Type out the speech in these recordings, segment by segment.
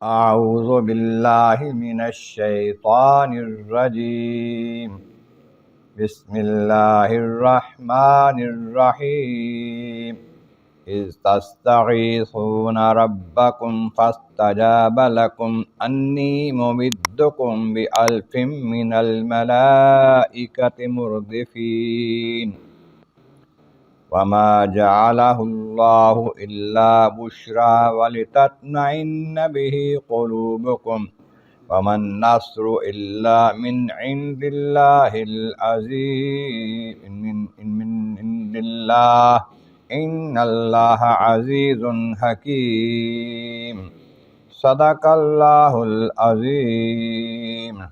اعوذ باللہ من الشیطان الرجیم بسم اللہ الرحمن الرحیم اذ تستغیثون ربکم فاستجاب لکم انی ممدکم بألف من الملائکۃ مردفین وما جعله اللہ الا بشرا ولتطمئن به قلوبکم وما النصر الا من عند اللہ العزیز من عند اللہ ان اللہ عزیز حکیم صدق اللہ العظیم۔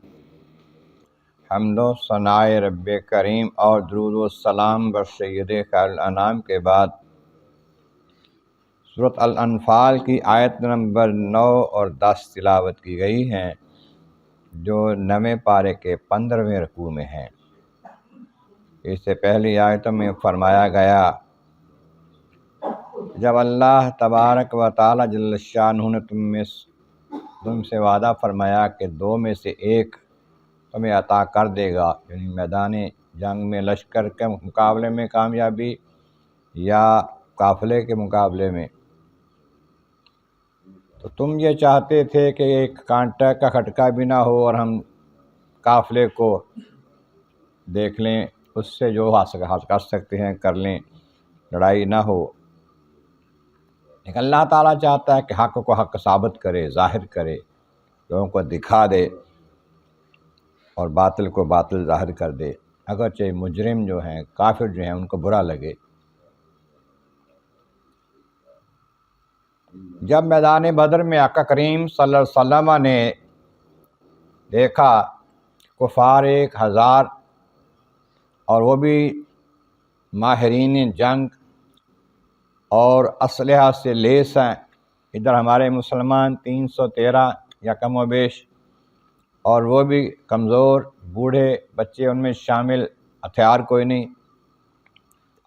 حمد و ثناء رب کریم اور درود و سلام بر سید خیر الانام کے بعد سورۃ الانفال کی آیت نمبر 9 اور 10 تلاوت کی گئی ہیں، جو 9ویں پارے کے 15ویں رکوع میں ہیں۔ اس سے پہلی آیتوں میں فرمایا گیا جب اللہ تبارک و تعالی جل شانہ نے تم سے وعدہ فرمایا کہ 2 میں سے ایک تمہیں عطا کر دے گا، یعنی میدان جنگ میں لشکر کے مقابلے میں کامیابی یا قافلے کے مقابلے میں، تو تم یہ چاہتے تھے کہ ایک کانٹا کا کھٹکا بھی نہ ہو اور ہم قافلے کو دیکھ لیں، اس سے جو حاصل کر سکتے ہیں کر لیں، لڑائی نہ ہو۔ لیکن اللہ تعالیٰ چاہتا ہے کہ حق کو حق ثابت کرے، ظاہر کرے، لوگوں کو دکھا دے اور باطل کو باطل ظاہر کر دے، اگرچہ مجرم جو ہیں، کافر جو ہیں، ان کو برا لگے۔ جب میدان بدر میں آقا کریم صلی اللہ علیہ وسلم نے دیکھا کفار 1000 اور وہ بھی ماہرین جنگ اور اسلحہ سے لیس ہیں، ادھر ہمارے مسلمان 313 یا کم و بیش، اور وہ بھی کمزور، بوڑھے، بچے ان میں شامل، ہتھیار کوئی نہیں،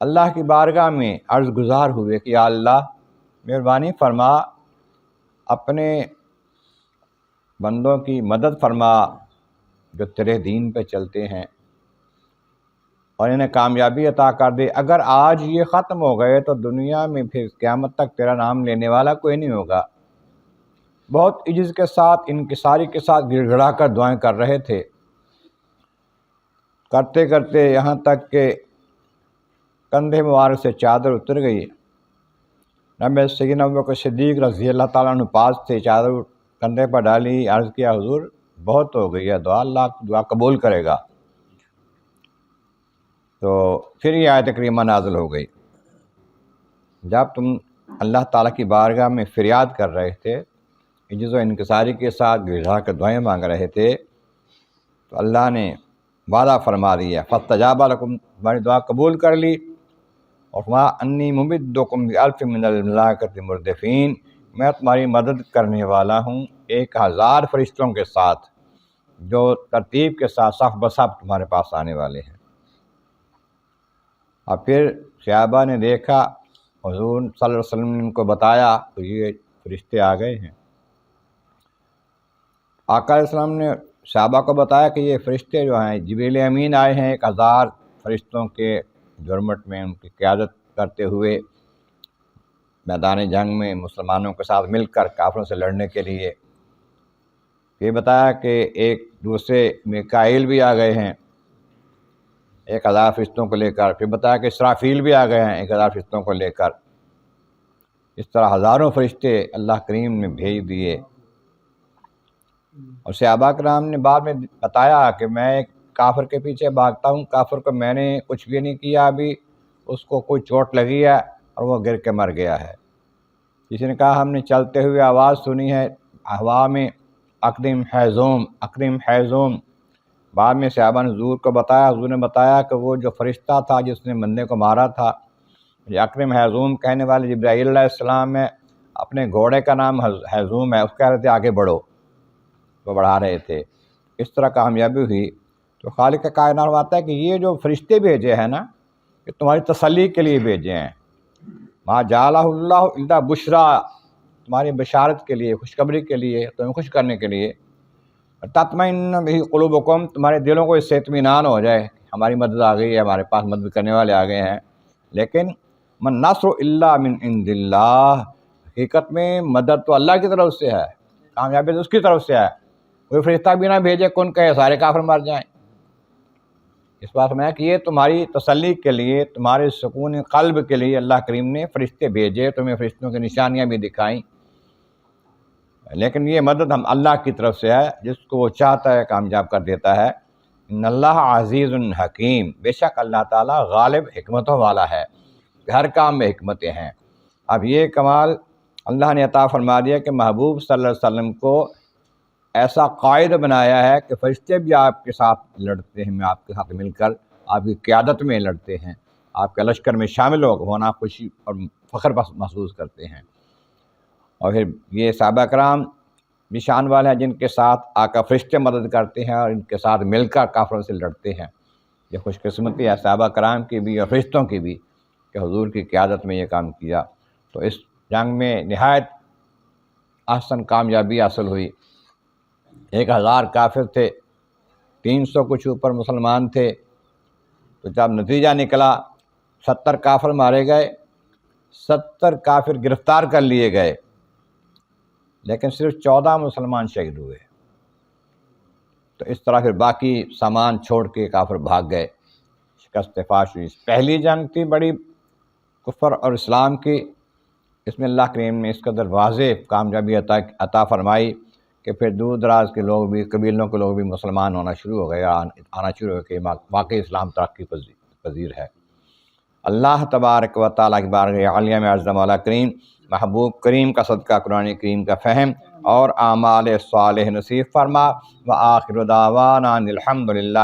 اللہ کی بارگاہ میں عرض گزار ہوئے کہ یا اللہ مہربانی فرما، اپنے بندوں کی مدد فرما جو تیرے دین پہ چلتے ہیں، اور انہیں کامیابی عطا کر دے۔ اگر آج یہ ختم ہو گئے تو دنیا میں پھر قیامت تک تیرا نام لینے والا کوئی نہیں ہوگا۔ بہت عجز کے ساتھ، انکساری کے ساتھ گڑ گڑا کر دعائیں کر رہے تھے، کرتے کرتے یہاں تک کہ کندھے مبارک سے چادر اتر گئی۔ نبی سیدنا ابوبکر صدیق رضی اللہ تعالیٰ عنہ پاس سے چادر کندھے پر ڈالی، عرض کیا حضور بہت ہو گئی ہے دعا، اللہ دعا قبول کرے گا۔ تو پھر یہ آیت کریمہ نازل ہو گئی، جب تم اللہ تعالیٰ کی بارگاہ میں فریاد کر رہے تھے، عجز و انکساری کے ساتھ گڑا کر دعائیں مانگ رہے تھے، تو اللہ نے وعدہ فرما دیا، فاستجاب لکم، تمہاری دعا قبول کر لی، اور فرمایا انی ممدکم بألف من الملائکۃ مردفین، میں تمہاری مدد کرنے والا ہوں 1000 فرشتوں کے ساتھ، جو ترتیب کے ساتھ صف بصف تمہارے پاس آنے والے ہیں۔ اور پھر صحابہ نے دیکھا، حضور صلی اللہ علیہ وسلم نے ان کو بتایا تو یہ فرشتے آ گئے ہیں۔ آقا علیہ السلام نے صحابہ کو بتایا کہ یہ فرشتے جو ہیں جبریل امین آئے ہیں 1000 فرشتوں کے جرمٹ میں، ان کی قیادت کرتے ہوئے میدان جنگ میں مسلمانوں کے ساتھ مل کر کافروں سے لڑنے کے لیے۔ یہ بتایا کہ ایک دوسرے میکائیل بھی آ گئے ہیں 1000 فرشتوں کو لے کر، پھر بتایا کہ اسرافیل بھی آ گئے ہیں 1000 فرشتوں کو لے کر۔ اس طرح ہزاروں فرشتے اللہ کریم نے بھیج دیے۔ اور صحابہ کرام نے بعد میں بتایا کہ میں ایک کافر کے پیچھے بھاگتا ہوں، کافر کو میں نے کچھ بھی نہیں کیا، ابھی اس کو کوئی چوٹ لگی ہے اور وہ گر کے مر گیا ہے۔ کسی نے کہا ہم نے چلتے ہوئے آواز سنی ہے ہوا میں، اقدم حیزوم اقدم حیزوم۔ بعد میں صحابہ نے حضور کو بتایا، حضور نے بتایا کہ وہ جو فرشتہ تھا جس نے بندے کو مارا تھا، یہ اقدم حیزوم کہنے والے جبرائیل علیہ السلام ہے، اپنے گھوڑے کا نام حیزوم ہے، اس کہہ رہے تھے آگے بڑھو، وہ بڑھا رہے تھے۔ اس طرح کامیابی ہوئی۔ تو خالق کائنات فرماتا ہے کہ یہ جو فرشتے بھیجے ہیں نا، یہ تمہاری تسلی کے لیے بھیجے ہیں۔ ما جعلہ اللہ الا بشرا، تمہاری بشارت کے لیے، خوشخبری کے لیے، تمہیں خوش کرنے کے لیے، تطمئن بہ قلوبکم، تمہارے دلوں کو اس سے اطمینان ہو جائے ہماری مدد آ گئی ہے، ہمارے پاس مدد کرنے والے آ گئے ہیں۔ لیکن من نصر الا من عند اللہ، حقیقت میں مدد تو اللہ کی طرف سے ہے، کامیابی تو اس کی طرف سے ہے۔ کوئی فرشتہ بھی نہ بھیجے کون کہے سارے کافر مر جائیں۔ اس بات میں کہ یہ تمہاری تسلی کے لیے، تمہارے سکون قلب کے لیے اللہ کریم نے فرشتے بھیجے، تمہیں فرشتوں کی نشانیاں بھی دکھائیں، لیکن یہ مدد ہم اللہ کی طرف سے ہے، جس کو وہ چاہتا ہے کامیاب کر دیتا ہے۔ ان اللہ عزیز حکیم، بے شک اللہ تعالیٰ غالب حکمتوں والا ہے، ہر کام میں حکمتیں ہیں۔ اب یہ کمال اللہ نے عطا فرما دیا کہ محبوب صلی اللہ علیہ وسلم کو ایسا قائد بنایا ہے کہ فرشتے بھی آپ کے ساتھ لڑتے ہیں، آپ کے ساتھ مل کر آپ کی قیادت میں لڑتے ہیں، آپ کے لشکر میں شامل ہونا خوشی اور فخر محسوس کرتے ہیں۔ اور پھر یہ صحابہ کرام بھی شان والے ہیں جن کے ساتھ آقا فرشتے مدد کرتے ہیں اور ان کے ساتھ مل کر کافروں سے لڑتے ہیں۔ یہ خوش قسمتی ہے صحابہ کرام کی بھی اور فرشتوں کی بھی کہ حضور کی قیادت میں یہ کام کیا۔ تو اس جنگ میں نہایت احسن کامیابی حاصل ہوئی۔ 1000 کافر تھے، 300 کچھ اوپر مسلمان تھے۔ تو جب نتیجہ نکلا 70 کافر مارے گئے، 70 کافر گرفتار کر لیے گئے، لیکن صرف 14 مسلمان شہید ہوئے۔ تو اس طرح پھر باقی سامان چھوڑ کے کافر بھاگ گئے، شکست فاش ہوئی۔ پہلی جنگ تھی بڑی کفر اور اسلام کی، اس میں اللہ کریم نے اس قدر واضح کامیابی عطا فرمائی کہ پھر دور دراز کے لوگ بھی، قبیلوں کے لوگ بھی مسلمان ہونا شروع ہو گئے، آنا شروع ہو گئے کہ واقعی اسلام ترقی پذیر ہے۔ اللہ تبارک و تعالیٰ کی بارگاہ عالیہ میں عرض مولا کریم محبوب کریم کا صدقہ قرآن کریم کا فہم اور اعمال صالح نصیب فرما۔ وآخر دعوانا الحمدللہ